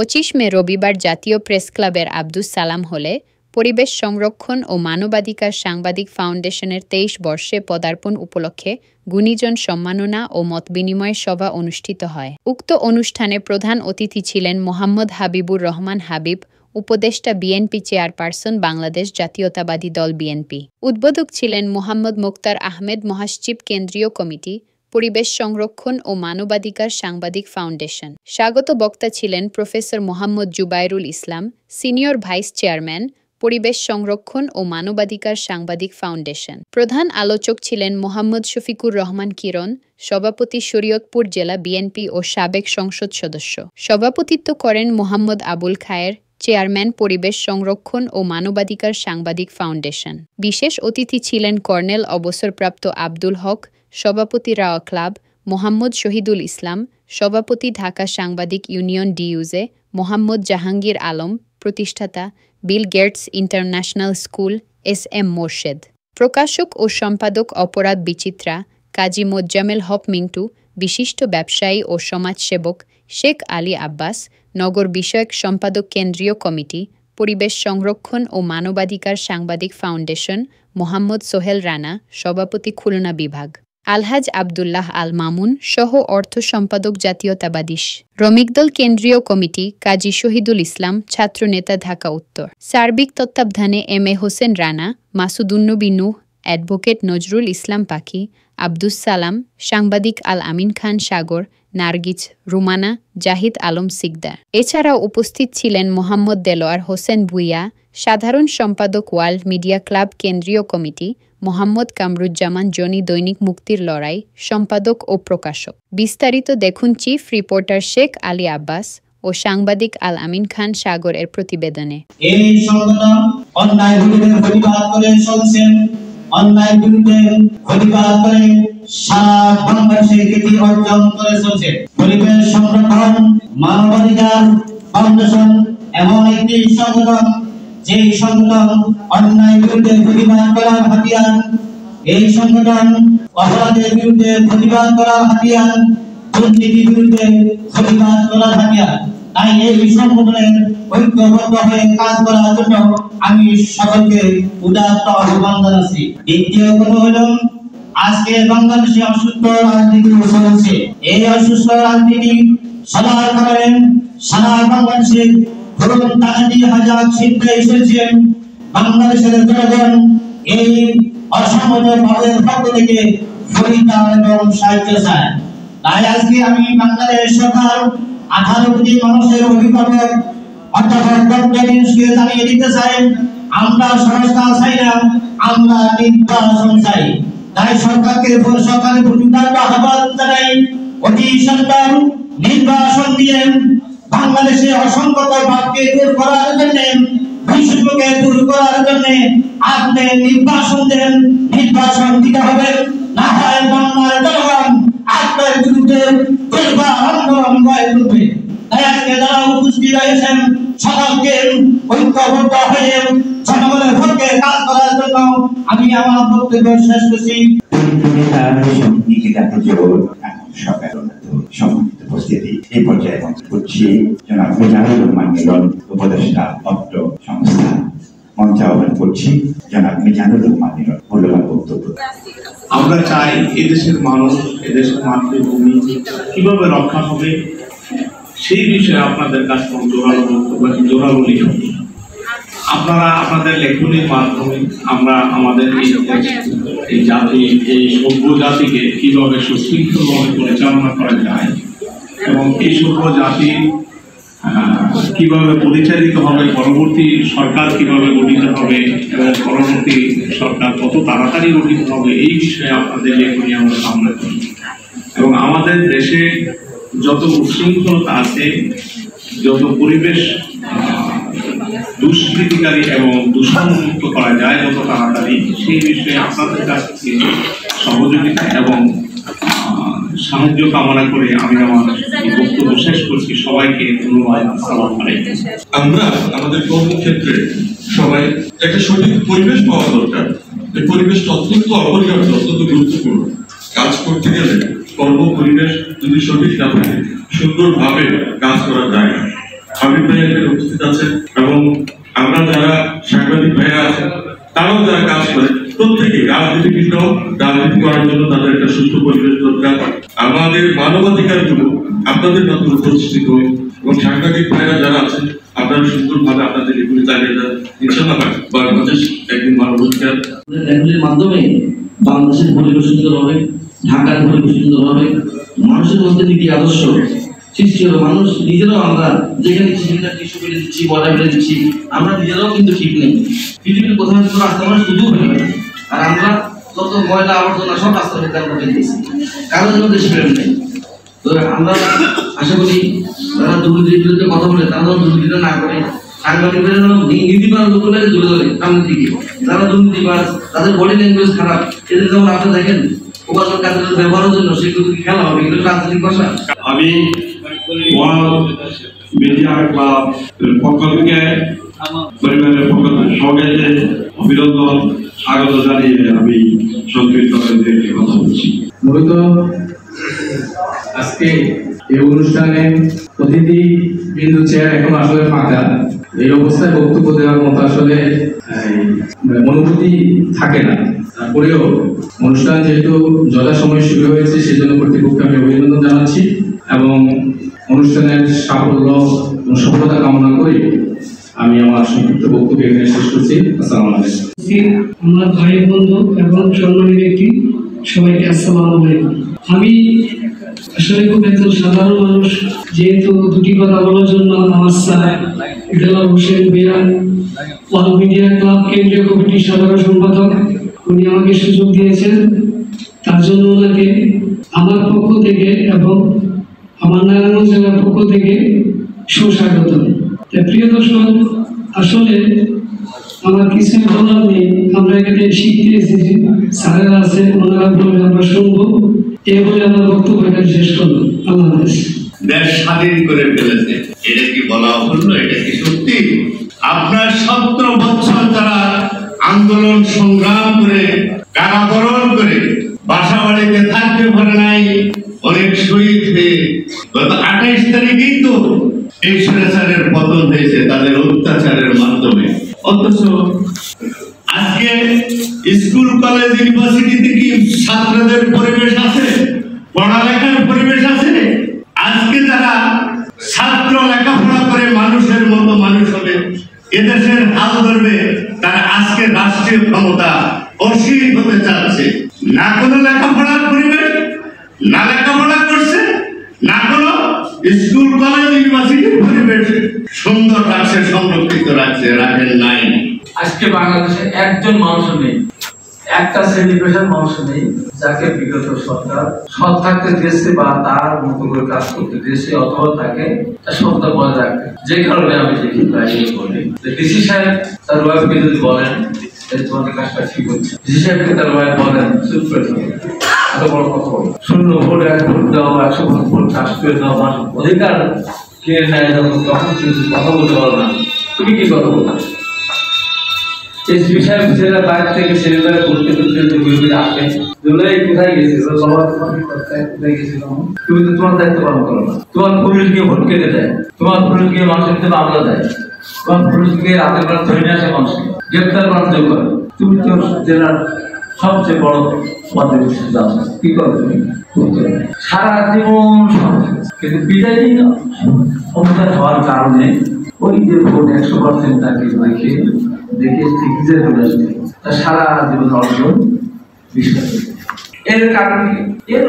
25 মে রবিবার জাতীয় প্রেস ক্লাবের আব্দুস সালাম হলে পরিবেশ সংরক্ষণ ও মানবাধিকার সাংবাদিক ফাউন্ডেশনের 23 বর্ষে পদার্পণ উপলক্ষে গুণীজন সম্মাননা ও মতবিনিময় সভা অনুষ্ঠিত হয়। উক্ত অনুষ্ঠানে প্রধান অতিথি ছিলেন মোহাম্মদ হাবিবুর রহমান হাবিব, উপদেষ্টা বিএনপি চেয়ারপারসন, বাংলাদেশ জাতীয়তাবাদী দল বিএনপি। উদ্বোধক ছিলেন মোহাম্মদ মুক্তার আহমেদ, মহাসচিব, কেন্দ্রীয় কমিটি, পরিবেশ সংরক্ষণ ও মানবাধিকার সাংবাদিক ফাউন্ডেশন। স্বাগত বক্তা ছিলেন প্রফেসর মোহাম্মদ জুবাইরুল ইসলাম, সিনিয়র ভাইস চেয়ারম্যান, পরিবেশ সংরক্ষণ ও মানবাধিকার সাংবাদিক ফাউন্ডেশন। প্রধান আলোচক ছিলেন মোহাম্মদ শফিকুর রহমান কিরণ, সভাপতি, শরীয়তপুর জেলা বিএনপি ও সাবেক সংসদ সদস্য। সভাপতিত্ব করেন মোহাম্মদ আবুল খায়ের, চেয়ারম্যান, পরিবেশ সংরক্ষণ ও মানবাধিকার সাংবাদিক ফাউন্ডেশন। বিশেষ অতিথি ছিলেন কর্নেল অবসরপ্রাপ্ত আব্দুল হক, সভাপতি, রাওয়া ক্লাব, মোহাম্মদ শহীদুল ইসলাম, সভাপতি, ঢাকা সাংবাদিক ইউনিয়ন ডিইউজে, মোহাম্মদ জাহাঙ্গীর আলম, প্রতিষ্ঠাতা, Bill Gates international school, S M. Morshed. প্রকাশক ও সম্পাদক অপরাধ বিচিত্রা, কাজী মোজ্জামেল হক মিন্টু, বিশিষ্ট ব্যবসায়ী ও সমাজসেবক শেখ আলী আব্বাস, নগর বিষয়ক সম্পাদক, কেন্দ্রীয় কমিটি, পরিবেশ সংরক্ষণ ও মানবাধিকার সাংবাদিক ফাউন্ডেশন, মোহাম্মদ সোহেল রানা, সভাপতি, খুলনা বিভাগ, আলহাজ আবদুল্লাহ আল মামুন সহ অর্থ সম্পাদক, জাতীয়তাবাদী শ্রমিকদল, কেন্দ্রীয় কমিটি, কাজী শহীদুল ইসলাম, ছাত্রনেতা, ঢাকা উত্তর। সার্বিক তত্ত্বাবধানে এম.এ. হোসেন রানা, মাসুদুন্নবী নূহ, অ্যাডভোকেট নজরুল ইসলাম পাখি, আব্দুস সালাম, সাংবাদিক আল আমিন খান সাগর, নার্গিস রুমানা, জাহিদ আলম সিকদার। এছাড়াও উপস্থিত ছিলেন মোহাম্মদ দেলোয়ার হোসেন ভুইয়া, সাধারণ সম্পাদক, ওয়ার্ল্ড মিডিয়া ক্লাব, কেন্দ্রীয় কমিটি, মোহাম্মদ কামরুজ্জামান জনি, দৈনিক মুক্তির লড়াই, সম্পাদক ও প্রকাশক। বিস্তারিত দেখুন চিফ রিপোর্টার শেখ আলী আব্বাস ও সাংবাদিক আল আমিন খান সাগর এর প্রতিবেদনে। এই সংগঠন অন্যায় বিরুদ্ধে প্রতিবাদ করে চলছেন, অন্যায় বিরুদ্ধে প্রতিবাদ করে সারা বাংলাদেশে খ্যাতি অর্জন করে চলছে। পরিবেশ সংরক্ষণ, মানবাধিকার ফাউন্ডেশন এমন একটি সংগঠন যে সংগঠন অন্যায় বিরুদ্ধে প্রতিবাদ করার হাতিয়ার, এই সংগঠন অপরাধের বিরুদ্ধে প্রতিবাদ করার হাতিয়ার, দুর্নীতির বিরুদ্ধে প্রতিবাদ করার হাতিয়ার। তাই এই সংগঠনের ঐক্যবদ্ধ হয়ে কাজ করার জন্য আমি সকলকে উদাত্ত আহ্বান জানাচ্ছি। দ্বিতীয় কথা হলো, আজকে বাংলাদেশে অসুস্থ রাজনীতি চলছে। এই অসুস্থ রাজনীতি সবার কারণে সারা বাংলাদেশে ধরুন ডাকাতি, হাজার ছিনতাই এসেছে। বাংলাদেশের জনগণ এই অসংগঠিত ভাবের পক্ষ থেকে পরিত্রাণ এবং সাহায্য চায়। তাই আজকে আমি বাংলাদেশ সরকার 18 কোটি মানুষের অভিভাবক অধ্যাপক ডক্টর ইউনূসকে জানিয়ে দিতে চাই, আমরা সংস্কার চাই না, আমরা নির্বাচন চাই। তাই সরকারের প্রতি আহ্বান জানাই, অতি সত্বর নির্বাচন দিয়ে বাংলাদেশে অসংগঠনবাদকে দূর করার জন্য, বিশ্বকে দূর করার জন্য আপনি নির্বাচন দেন। নির্বাচন দিতে হবে, না হয় বাংলার জনগণ আপনার বিরুদ্ধে আন্দোলন গড়ে তুলবে। তাই আজকে যারা উপস্থিত রয়েছেন সকলকে ঐক্যবদ্ধ হয়ে জনগণের পক্ষে কাজ করার জন্য আমি আমার বক্তব্য শেষ করছি। সম্মানিত উপস্থিতি, এই পর্যায়ে করছি জনাব মিজানুর রহমান মিলন, উপদেষ্টা অত্র সংস্থা। মঞ্চে আহ্বান করছি জনাব মিজানুর রহমান মিলন, মূল্যবান বক্তব্য। আমরা চাই এদেশের মানুষ, এদেশের মাতৃভূমি কিভাবে রক্ষা হবে সেই বিষয়ে আপনাদের কাছে জোরালো বক্তব্য, জোরালো লিখন। আপনারা আপনাদের লেখনীর মাধ্যমে আমরা আমাদের এই জাতি, এই সভ্য জাতিকে কিভাবে সুশৃঙ্খলভাবে পরিচালনা করা যায় এবং এই সভ্য জাতি কিভাবে পরিচালিত হবে, পরবর্তী সরকার কিভাবে গঠিত হবে এবং পরবর্তী সরকার কত তাড়াতাড়ি গঠিত হবে, এই বিষয়ে আপনাদের লেখনী আমরা সামনে করি। এবং আমাদের দেশে যত উশৃঙ্খলতা আছে, যত পরিবেশ দুষ্কৃতিকারী এবং দূষণমুক্ত করা যায় যত তাড়াতাড়ি, সেই বিষয়ে আপনাদের কাছ থেকে সহযোগিতা এবং সাহায্য কামনা করে আমি আমার বক্তব্য শেষ করছি। সবাইকে ধন্যবাদ। আসসালামু আলাইকুম। আমরা আমাদের কর্মক্ষেত্রে সবাই একটা সঠিক পরিবেশ পাওয়া দরকার। এই পরিবেশটা অত্যন্ত অপরিহার্য, অত্যন্ত গুরুত্বপূর্ণ। কাজ করতে গেলে কর্ম পরিবেশ যদি সঠিক না থাকে সুন্দরভাবে কাজ করা যায় না। হাবিব ভাই এখানে উপস্থিত আছেন এবং আমরা যারা সাংবাদিক ভাইয়া আছেন তারাও যারা কাজ করে প্রত্যেকে রাজনীতি করার জন্য তাদের একটা সুস্থ পরিবেশ দরকার। আমাদের মানবাধিকার গুলো আপনাদের মাধ্যমে প্রতিষ্ঠিত এবং সাংবাদিক ভাইরা যারা আছেন আপনারা সুন্দরভাবে আপনাদের এগুলি চালিয়ে যান। ইনশাআল্লাহ বাংলাদেশ একদিন মানবাধিকার এগুলির মাধ্যমে বাংলাদেশের পরিবেশ সুন্দর হবে, ঢাকার পরিবেশ সুন্দর হবে, মানুষের মধ্যে নীতি আদর্শ সৃষ্টি হবে। মানুষ নিজেরাও আমরা যেখানে সেখানে টিস্যু ফেলে দিচ্ছি, ময়লা ফেলে দিচ্ছি, আমরা নিজেরাও কিন্তু ঠিক নেই। পৃথিবীর কোথাও রাস্তা আমরা শুধু হয়ে গেল, আর আমরা যত ময়লা আবর্জনা সব রাস্তার ভিতরে আমরা ফেলে দিচ্ছি, কারোর জন্য দেশ প্রেম নেই। তো আমরা আশা করি যারা দুর্নীতির বিরুদ্ধে কথা বলে তারা যেন দুর্নীতিটা না করে, সাংবাদিকদের নীতিবান লোকগুলোকে দূরে ধরে সামনের দিকে। যারা দুর্নীতিবাজ, তাদের বডি ল্যাঙ্গুয়েজ খারাপ, এদের যেমন আপনি দেখেন উপার্জন কাজের ব্যবহারের জন্য সেগুলো খেলা হবে, এগুলো রাজনৈতিক ভাষা। আমি মিডিয়া ক্লাব পক্ষ থেকে পরিবারের পক্ষ থেকে সবাইকে অভিনন্দন স্বাগত জানিয়ে আমি সংক্ষিপ্ত কথা বলছি। মূলত আজকে এই অনুষ্ঠানে অতিথি বিন্দু চেয়ার এখন আসলে ফাঁকা, এই অবস্থায় বক্তব্য দেওয়ার মতো আসলে অনুভূতি থাকে না। তারপরেও অনুষ্ঠান যেহেতু যথাসময়ে শুরু হয়েছে সেজন্য কর্তৃপক্ষকে আমি অভিনন্দন জানাচ্ছি এবং অনুষ্ঠানের সাফল্য এবং সফলতা কামনা করি আমি আমার সংক্ষিপ্ত বক্তব্য এখানে শেষ করছি। আসসালামু আলাইকুম। আমার ভাই বন্ধু এবং সম্মানী ব্যক্তি সবাইকে আসসালামু আলাইকুম। আমি আসলে খুব একজন সাধারণ মানুষ, যেহেতু দুটি কথা বলার জন্য আমার স্যার দেওয়ার হোসেন বিরান অল মিডিয়া ক্লাব কেন্দ্রীয় কমিটির সাধারণ সম্পাদক, উনি আমাকে সুযোগ দিয়েছেন, তার জন্য ওনাকে আমার পক্ষ থেকে এবং আমার নারায়ণগঞ্জ জেলার পক্ষ থেকে সুস্বাগত। প্রিয় দর্শক, আসলে আমার কিছুই বলার নেই, আমরা এখানে শিখতে এসেছি, স্যারেরা আছে, ওনারা বলে আমরা শুনবো, এই বলে আমার বক্তব্য এখানে শেষ করবো। আল্লাহ হাফেজ। দেশ স্বাধীন করে ফেলেছে, এটা কি বলা হলো? এটা কি সত্যি? আপনার 17 বছর যারা আন্দোলন সংগ্রাম করে কারাবরণ করে বাসা বাড়িতে থাকতে পারে নাই, অনেক শহীদ হয়ে গত 28 তারিখেই তো এই স্বৈরাচারের পতন হয়েছে তাদের অত্যাচারের মাধ্যমে। অথচ আজকে স্কুল কলেজ ইউনিভার্সিটিতে কি ছাত্রদের পরিবেশ আছে? পড়ালেখার পরিবেশ আছে? আজকে যারা ছাত্র লেখাপড়া করে মানুষের মতো মানুষ হবে, এদেশের হাল ধরবে, তারা আজকে রাষ্ট্রীয় ক্ষমতা অসীম হতে চাচ্ছে। না কোনো লেখাপড়ার পরিবেশ, না লেখাপড়া করছে, না কোনো স্কুল কলেজ ইউনিভার্সিটির পরিবেশ সুন্দর রাখছে, সংরক্ষিত রাখছে, রাখেন নাই। আজকে বাংলাদেশে একজন মানুষ নেই, একটা শ্রেণী পেশার মানুষ নেই যাকে বিগত সরকার সৎ থাকতে দিয়েছে বা তার মতো করে কাজ করতে দিয়েছে অথবা তাকে তার সত্তা বজায় রাখতে। যে কারণে আমি দেখি বলি ডিসি সাহেব তার ওয়াইফকে যদি বলেন তোমাদের কাজটা ঠিক হচ্ছে, ডিসি সাহেবকে তার ওয়াইফ বলেন চুপ করে থাকে, এত বড় কথা বলো, 0 ভোট 1 ভোট দাও, 100 ভোট কাজ করে দাও, অধিকার কে নেয় তখন কথা বলতে পারো না, তুমি কি কথা বলতে? এই বিষয় ছেলেরা বাইরে থেকে ছেলেরা করতে করতে আসে, কোথায় গেছিল কোথায় গেছিল, তুমি তো তোমার দায়িত্ব পালন করো না। তোমার পুলিশ গিয়ে ভোট কেটে দেয়, তোমার পুলিশ গিয়ে মানুষের ক্ষেত্রে মামলা দেয়, তোমার পুলিশ গিয়ে রাতের বেলা ধরে নিয়ে আসে মানুষকে গ্রেপ্তার করার যোগ্য করে। তুমি তো জেলার সবচেয়ে বড় পদে কি করো? তুমি সারা জীবন কিন্তু বিদায় দিন অবদান হওয়ার কারণে ওই যে ভোট 100% তাকে দেখে দেখে ঠিক যে তার সারা জীবন অর্জন বিশ্বাস। এর কারণ কি? এর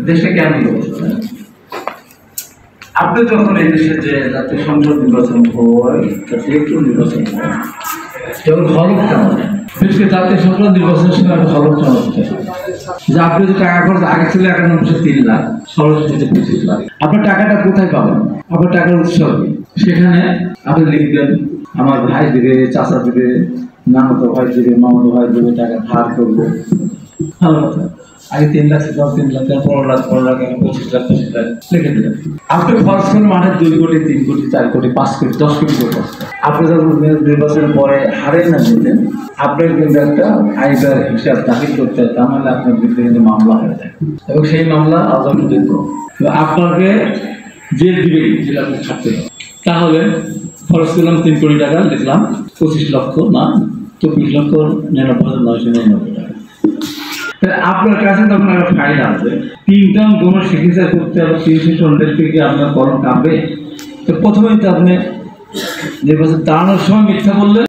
দেশে কেন আপনি যখন এই দেশে যে জাতীয় সংসদ নির্বাচন হয়, একটু নির্বাচন হয়, যেমন হলফটা জাতীয় সংসদ নির্বাচনের সময় হলফটা হচ্ছে যে আপনি যে টাকা খরচ আগে ছিল 91 লাখ 25 লাখ, আপনার টাকাটা কোথায় পাবেন? আপনার টাকার উৎস সেখানে আপনি লিখবেন আমার ভাই দিবে, চাচা দিবে, নামতো ভাই দিবে, মামাতো ভাই দিবে, টাকা ধার করবো, ভালো কথা। আগে 3 লাখ 3 লাখ 15 লাখ 25 লাখ 25 লাখ লিখে দিলেন। আপনি খরচ করেন মাঠে 2 কোটি 3 কোটি 4 কোটি 5 কোটি 10 কোটি করে খরচ। আপনি যখন নির্বাচনের পরে হারেন না দিতেন, আপনার কিন্তু একটা আয়দার হিসাব দাখিল করতে হয়, তাহলে আপনার বিরুদ্ধে কিন্তু মামলা হয়ে যায় এবং সেই মামলা আজও কিন্তু আপনাকে জেল দিবে, জেল আপনি থাকতে হবে। তাহলে খরচ করলাম 3 কোটি টাকা, লিখলাম 25 লক্ষ না 24,99,999 টাকা। আপনার কাছে তখন একটা ফাইল আসবে, 3টা কোনো চিকিৎসা করতে হবে, 300 টনের থেকে আপনার কলম কাঁপবে। তো প্রথমেই তো আপনি যে বছর দাঁড়ানোর সময় মিথ্যা বললে